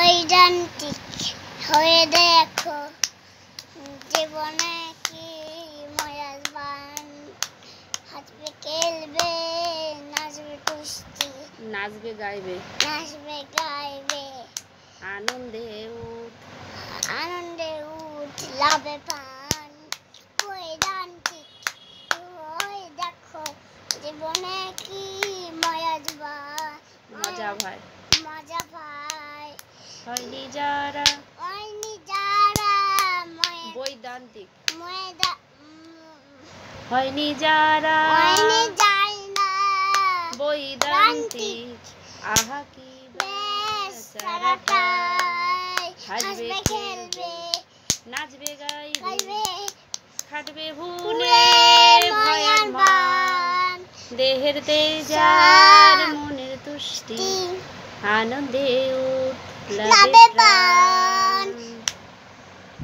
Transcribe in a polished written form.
বৈদান্তিক হয়ে দেখো জীবনে কি মজার বান হাসবে খেলবে নাচবে কুস্তি নাচবে গাইবে আনন্দে উঠ লাভে পান বৈদান্তিক হয়ে দেখো জীবনে কি মজা ভাই হয়নি যারা বৈদান্তিক হয়নি যারা বৈদান্তিক আহা কি হাসবে খেলবে নাচবে গাইবে খাটবে ভুলে ভয়ার মান দেহের তেজার মনের তুষ্টি আনন্দে উঠ লাভে প্রাণ।